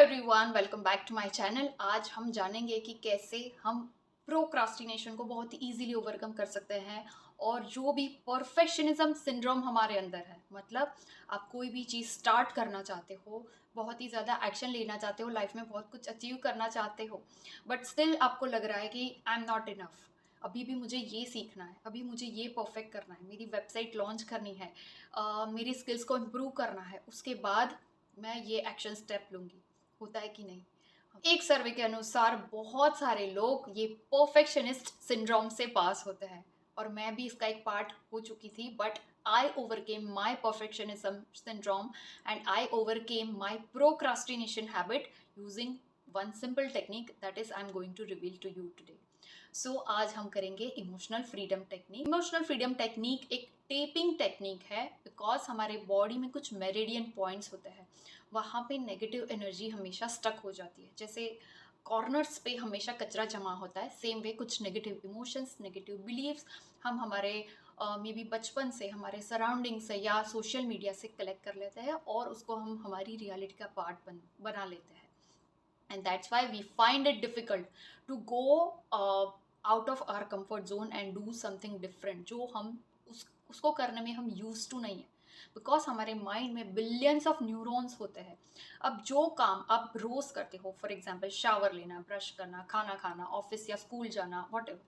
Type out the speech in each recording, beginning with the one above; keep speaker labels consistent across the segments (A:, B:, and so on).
A: Everyone, welcome back to my channel. आज हम जानेंगे कि कैसे हम प्रोक्रास्टिनेशन को बहुत ही इजीली ओवरकम कर सकते हैं और जो भी परफेक्शनिज्म सिंड्रोम हमारे अंदर है, मतलब आप कोई भी चीज़ स्टार्ट करना चाहते हो, बहुत ही ज़्यादा एक्शन लेना चाहते हो, लाइफ में बहुत कुछ अचीव करना चाहते हो, बट स्टिल आपको लग रहा है कि आई एम नॉट इनफ। अभी भी मुझे ये सीखना है, अभी मुझे ये परफेक्ट करना है, मेरी वेबसाइट लॉन्च करनी है, मेरी स्किल्स को इम्प्रूव करना है, उसके बाद मैं ये एक्शन स्टेप लूँगी। होता है कि नहीं? एक सर्वे के अनुसार बहुत सारे लोग ये परफेक्शनिस्ट सिंड्रोम से पास होते हैं और मैं भी इसका एक पार्ट हो चुकी थी, but I overcame my perfectionism syndrome and I overcame my procrastination habit using one simple technique that is I am going to reveal to you today. So आज हम करेंगे emotional freedom technique. Emotional freedom technique एक tapping technique है, because हमारे body में कुछ meridian points होते हैं, वहाँ पे नेगेटिव एनर्जी हमेशा स्टक हो जाती है। जैसे कॉर्नर्स पे हमेशा कचरा जमा होता है, सेम वे कुछ नेगेटिव इमोशंस, नेगेटिव बिलीव्स हम हमारे मे बी बचपन से, हमारे सराउंडिंग से या सोशल मीडिया से कलेक्ट कर लेते हैं और उसको हम हमारी रियलिटी का पार्ट बना लेते हैं। And that's why we find it difficult to go out of our comfort zone and do something different जो हम उसको करने में हम यूज टू नहीं है, बिकॉज हमारे माइंड में बिलियंस ऑफ न्यूरॉन्स होते हैं। अब जो काम आप रोज करते हो, फॉर एग्जाम्पल शावर लेना, ब्रश करना, खाना खाना, ऑफिस या स्कूल जाना, वट एवर,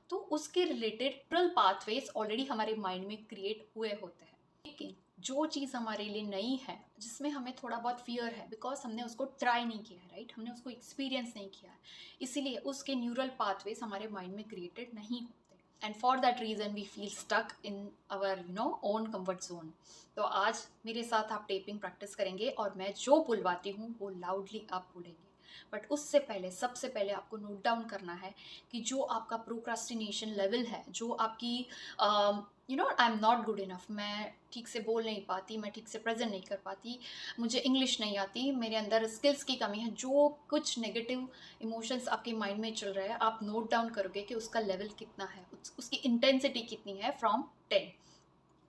A: तो उसके रिलेटेड न्यूरल पाथवेज ऑलरेडी हमारे माइंड में क्रिएट हुए होते हैं। लेकिन जो चीज़ हमारे लिए नई है, जिसमें हमें थोड़ा बहुत फियर है, बिकॉज हमने उसको ट्राई नहीं किया है, राइट, हमने उसको एक्सपीरियंस नहीं किया है, इसीलिए उसके न्यूरल पाथवेज हमारे माइंड में क्रिएटेड नहीं होते, and for that reason we feel stuck in our own comfort zone. तो आज मेरे साथ आप टेपिंग प्रैक्टिस करेंगे और मैं जो बुलवाती हूँ वो लाउडली आप बोलेंगे। बट उससे पहले, सबसे पहले आपको नोट डाउन करना है कि जो आपका प्रोक्रास्टिनेशन लेवल है, जो आपकी I am not good enough, मैं ठीक से बोल नहीं पाती, मैं ठीक से प्रेजेंट नहीं कर पाती, मुझे इंग्लिश नहीं आती, मेरे अंदर स्किल्स की कमी है, जो कुछ नेगेटिव इमोशंस आपके माइंड में चल रहे हैं, आप नोट डाउन करोगे कि उसका लेवल कितना है, उसकी इंटेंसिटी कितनी है फ्रॉम 10।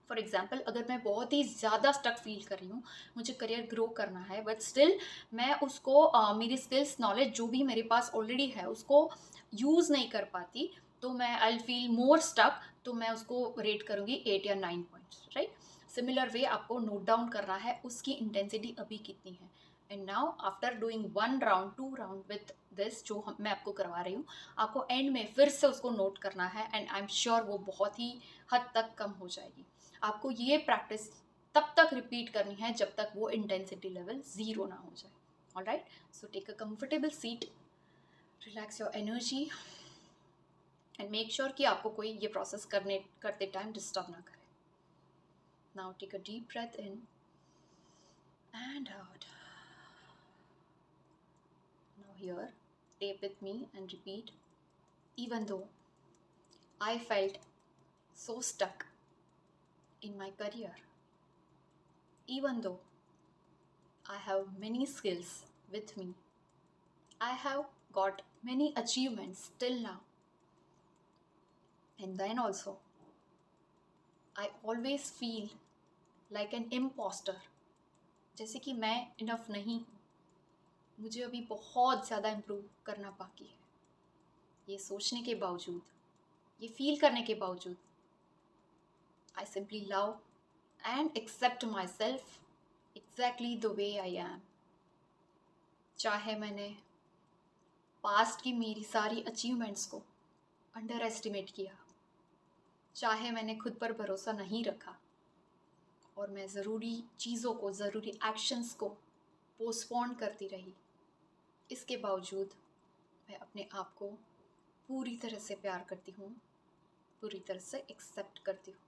A: फॉर एग्जाम्पल, अगर मैं बहुत ही ज़्यादा स्टक फील कर रही हूँ, मुझे करियर ग्रो करना है, बट स्टिल मैं उसको मेरी स्किल्स, नॉलेज जो भी मेरे पास ऑलरेडी है, उसको यूज़ नहीं कर पाती, तो मैं आई फील मोर स्टक, तो मैं उसको रेट करूँगी 8 या 9 पॉइंट्स, राइट। सिमिलर वे आपको नोट डाउन करना है उसकी इंटेंसिटी अभी कितनी है। And now after doing 1 round 2 round with this, जो मैं आपको करवा रही हूँ, आपको एंड में फिर से उसको नोट करना है, एंड आई एम श्योर वो बहुत ही हद तक कम हो जाएगी। आपको ये प्रैक्टिस तब तक रिपीट करनी है जब तक वो इंटेंसिटी लेवल 0 ना हो जाए। Alright, so take a comfortable seat, relax your energy and make sure कि आपको कोई ये प्रोसेस करते टाइम डिस्टर्ब ना करे। Now take a deep breath in and out. Now here, tap with me and repeat, even though I felt so stuck in my career, even though I have many skills with me, I have got many achievements till now, and then also I always feel like an imposter, जैसे कि मैं enough नहीं हूँ, मुझे अभी बहुत ज़्यादा improve करना बाकी है। ये सोचने के बावजूद, ये फील करने के बावजूद, I simply love and accept myself exactly the way I am। चाहे मैंने पास्ट की मेरी सारी अचीवमेंट्स को अंडर एस्टिमेट किया, चाहे मैंने खुद पर भरोसा नहीं रखा और मैं ज़रूरी चीज़ों को, ज़रूरी एक्शंस को पोस्टपोन करती रही, इसके बावजूद मैं अपने आप को पूरी तरह से प्यार करती हूँ, पूरी तरह से एक्सेप्ट करती हूँ।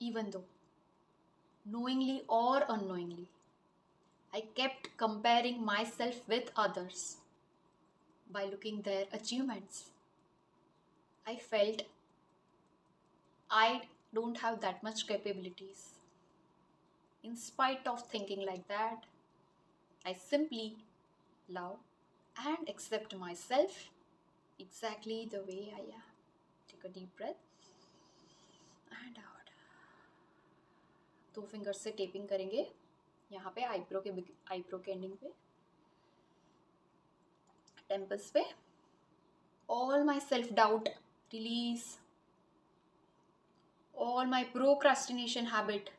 A: Even though knowingly or unknowingly I kept comparing myself with others by looking their achievements, I felt I don't have that much capabilities. In spite of thinking like that, I simply love and accept myself exactly the way I am. Take a deep breath and out. 2 finger से tapping करेंगे यहाँ पे eyebrow के ending पे, temples पे। All my self doubt release, all my procrastination habit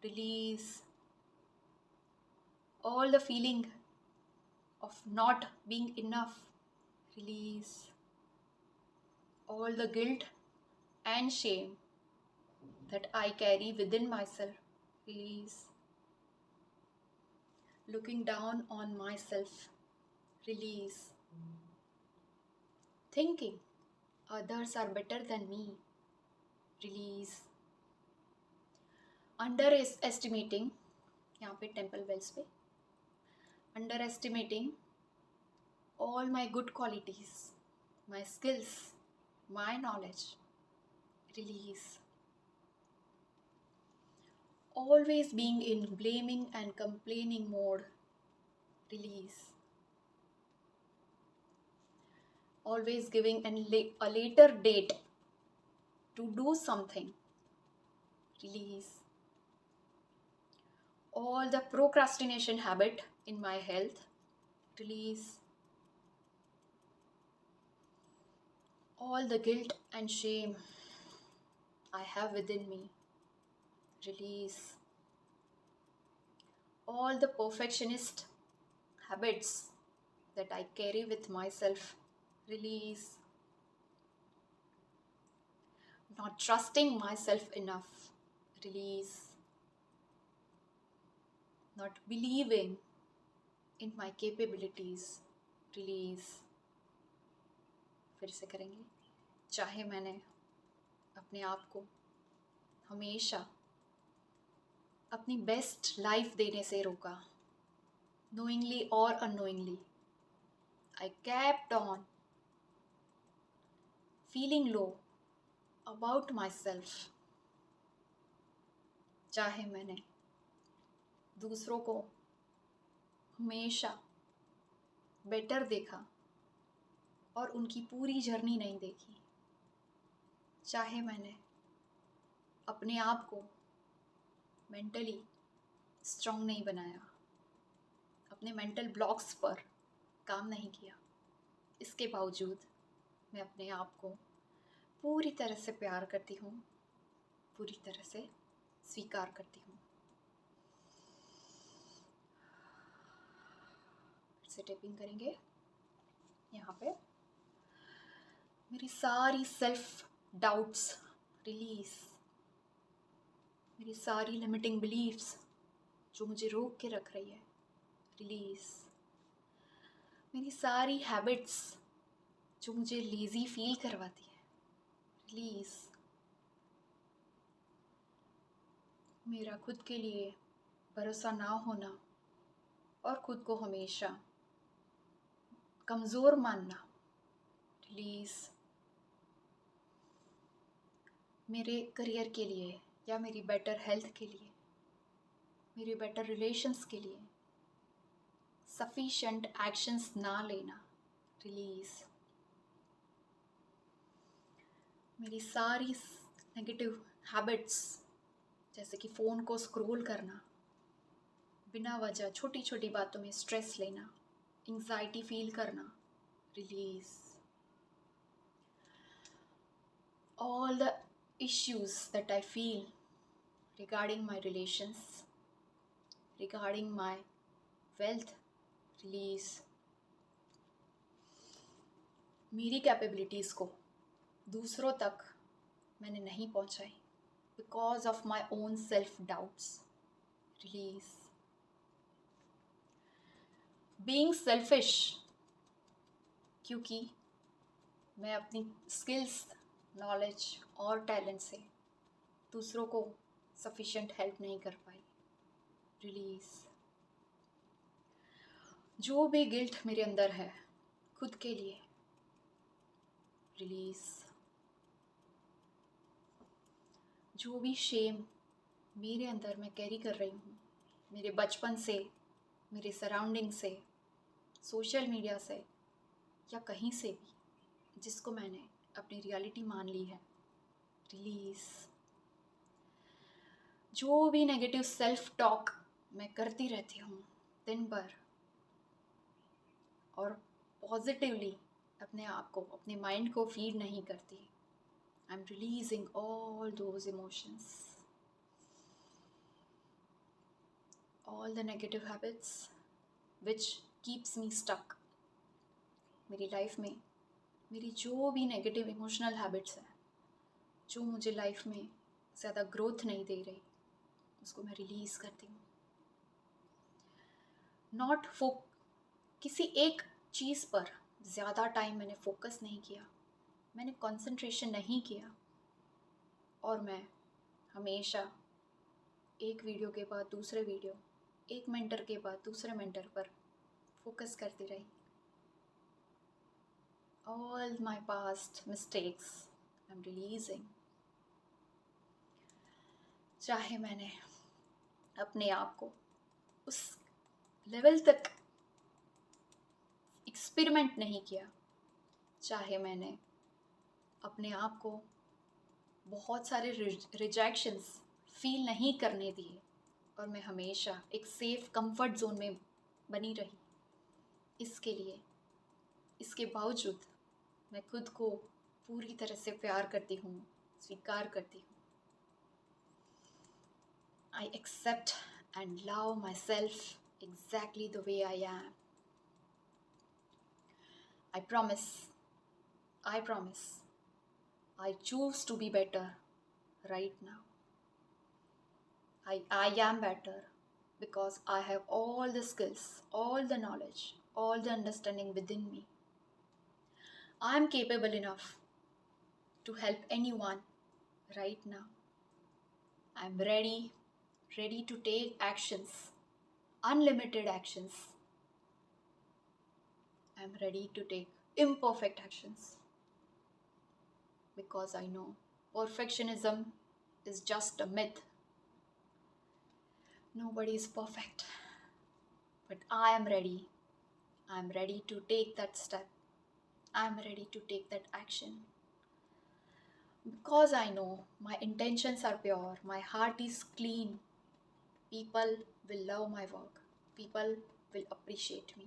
A: release, all the feeling of not being enough release, all the guilt and shame that I carry within myself release, looking down on myself release, thinking others are better than me release, underestimating, यहाँ पे temple bells पे, underestimating all my good qualities, my skills, my knowledge release, always being in blaming and complaining mode release, always giving a later date to do something release, all the procrastination habit in my health release, all the guilt and shame I have within me release, all the perfectionist habits that I carry with myself release, not trusting myself enough release, not believing in my capabilities release। फिर से करेंगे। चाहे मैंने अपने आप को हमेशा अपनी बेस्ट लाइफ देने से रोका, knowingly or unknowingly, I kept on feeling low about myself। चाहे मैंने दूसरों को हमेशा बेटर देखा और उनकी पूरी जर्नी नहीं देखी, चाहे मैंने अपने आप को मेंटली स्ट्रॉन्ग नहीं बनाया, अपने मेंटल ब्लॉक्स पर काम नहीं किया, इसके बावजूद मैं अपने आप को पूरी तरह से प्यार करती हूँ, पूरी तरह से स्वीकार करती हूँ। फिर से टेपिंग करेंगे। यहाँ पे मेरी सारी सेल्फ डाउट्स रिलीज, मेरी सारी लिमिटिंग बिलीव्स जो मुझे रोक के रख रही है रिलीज, मेरी सारी हैबिट्स जो मुझे लेज़ी फील करवाती है रिलीज, मेरा खुद के लिए भरोसा ना होना और खुद को हमेशा कमज़ोर मानना रिलीज, मेरे करियर के लिए या मेरी बेटर हेल्थ के लिए, मेरे बेटर रिलेशंस के लिए सफिशेंट एक्शंस ना लेना रिलीज, मेरी सारी नेगेटिव हैबिट्स जैसे कि फ़ोन को स्क्रॉल करना, बिना वजह छोटी छोटी बातों में स्ट्रेस लेना, एंजाइटी फील करना release, all the issues that I feel regarding my relations, regarding my wealth release, मेरी कैपेबिलिटीज़ को दूसरों तक मैंने नहीं पहुंचाई because of my own self doubts release, being selfish क्योंकि मैं अपनी स्किल्स, नॉलेज और टैलेंट से दूसरों को सफिशेंट हेल्प नहीं कर पाई रिलीज, जो भी गिल्ट मेरे अंदर है खुद के लिए रिलीज, जो भी शेम मेरे अंदर मैं कैरी कर रही हूँ मेरे बचपन से, मेरे सराउंडिंग से, सोशल मीडिया से या कहीं से भी जिसको मैंने अपनी रियलिटी मान ली है रिलीज, जो भी नेगेटिव सेल्फ टॉक मैं करती रहती हूँ दिन भर, और पॉजिटिवली अपने आप को, अपने माइंड को फीड नहीं करती। I am releasing all those emotions, all the negative habits which keeps me stuck. मेरी लाइफ में मेरी जो भी नेगेटिव इमोशनल हैबिट्स हैं, जो मुझे लाइफ में ज़्यादा ग्रोथ नहीं दे रही, उसको मैं रिलीज़ करती हूँ। नॉट किसी एक चीज़ पर ज़्यादा टाइम मैंने फोकस नहीं किया, मैंने कंसंट्रेशन नहीं किया, और मैं हमेशा एक वीडियो के बाद दूसरे वीडियो, एक मेंटर के बाद दूसरे मेंटर पर फोकस करती रही। All my past mistakes I am releasing. चाहे मैंने अपने आप को उस लेवल तक एक्सपेरिमेंट नहीं किया, चाहे मैंने अपने आप को बहुत सारे रिजेक्शंस फील नहीं करने दिए, और मैं हमेशा एक सेफ कंफर्ट जोन में बनी रही, इसके बावजूद मैं खुद को पूरी तरह से प्यार करती हूँ, स्वीकार करती हूँ। I accept and love myself exactly the way I am. I promise, I choose to be better right now. I am better because I have all the skills, all the knowledge, all the understanding within me. I am capable enough to help anyone right now. I am ready to take actions, unlimited actions. I am ready to take imperfect actions, because I know perfectionism is just a myth. Nobody is perfect, but I am ready. I am ready to take that step. I am ready to take that action, because I know my intentions are pure, my heart is clean. People will love my work, people will appreciate me.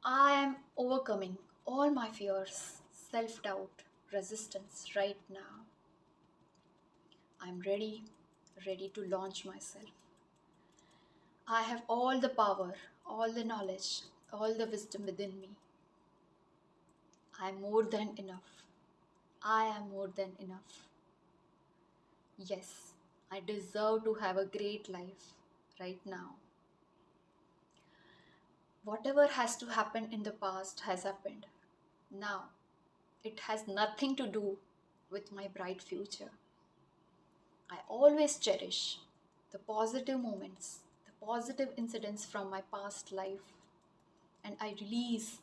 A: I am overcoming all my fears, self-doubt, resistance right now. I am ready to launch myself. I have all the power, all the knowledge, all the wisdom within me. I am more than enough. I am more than enough. Yes, I deserve to have a great life right now. Whatever has to happen in the past has happened. Now, it has nothing to do with my bright future. I always cherish the positive moments, the positive incidents from my past life, and I release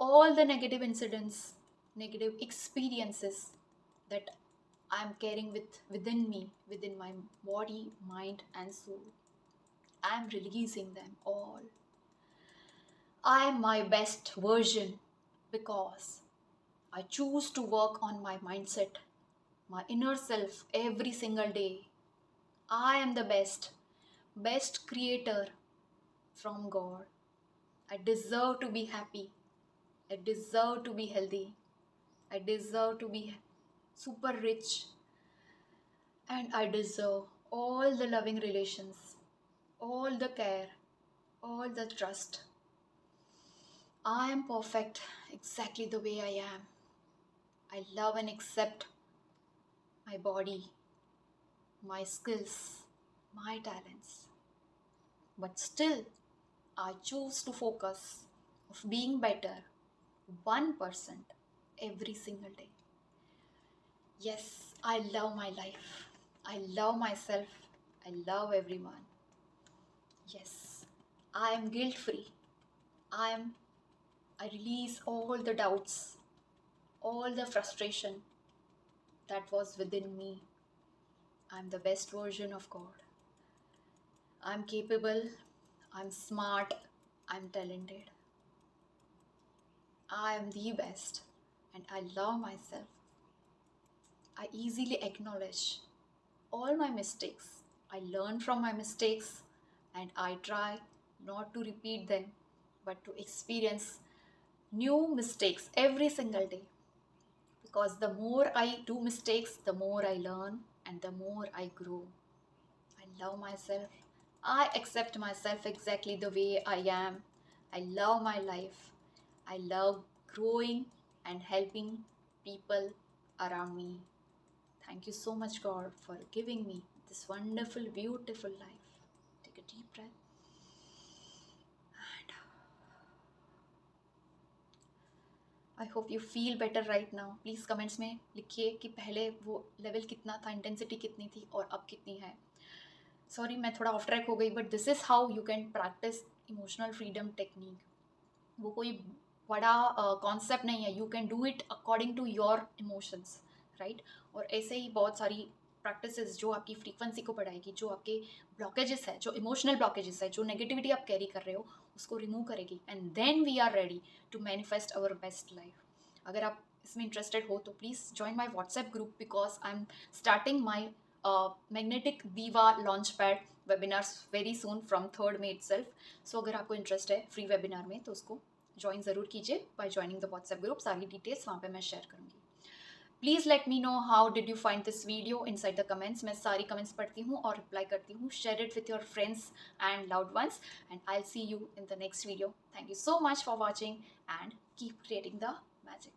A: all the negative incidents, negative experiences that I'm carrying within me, within my body, mind, and soul. I'm releasing them all. I am my best version because I choose to work on my mindset, my inner self every single day. I am the best creator from God. I deserve to be happy. I deserve to be healthy. I deserve to be super rich. And I deserve all the loving relations, all the care, all the trust. I am perfect exactly the way I am. I love and accept my body, my skills, my talents. But still, I choose to focus of being better 1% every single day. Yes, I love my life. I love myself. I love everyone. Yes, I am guilt free. I release all the doubts, all the frustration that was within me. I'm the best version of God. I'm capable, I'm smart, I'm talented. I am the best and I love myself. I easily acknowledge all my mistakes. I learn from my mistakes and I try not to repeat them, but to experience new mistakes every single day. Because the more I do mistakes, the more I learn and the more I grow. I love myself. I accept myself exactly the way I am. I love my life. I love growing and helping people around me. Thank you so much, God, for giving me this wonderful, beautiful life. Take a deep breath. I hope you feel better right now. Please comments में लिखिए कि पहले वो level कितना था, intensity कितनी थी और अब कितनी है. सॉरी मैं थोड़ा ऑफ ट्रैक हो गई, but this is how you can practice emotional freedom technique. वो कोई बड़ा कॉन्सेप्ट नहीं है. You can do it according to your emotions, right. और ऐसे ही बहुत सारी प्रैक्टिसेस जो आपकी फ्रीक्वेंसी को बढ़ाएगी, जो आपके ब्लॉकेजेस है, जो इमोशनल ब्लॉकेजेस है, जो नेगेटिविटी आप कैरी कर रहे हो, उसको रिमूव करेगी. And then we are ready to manifest our best life. अगर आप इसमें इंटरेस्टेड हो तो please join my WhatsApp group, because I am starting my magnetic diva launch pad webinars very soon from 3rd May itself. So अगर आपको interest है free webinar में तो उसको ज्वाइन ज़रूर कीजिए by joining the WhatsApp group. सारी details वहाँ पे मैं शेयर करूँगी. Please let me know how did you find this video inside the comments. मैं सारी कमेंट्स पढ़ती हूँ और रिप्लाई करती हूँ. Share it with your friends and loved ones and I will see you in the next video. Thank you so much for watching and keep creating the magic.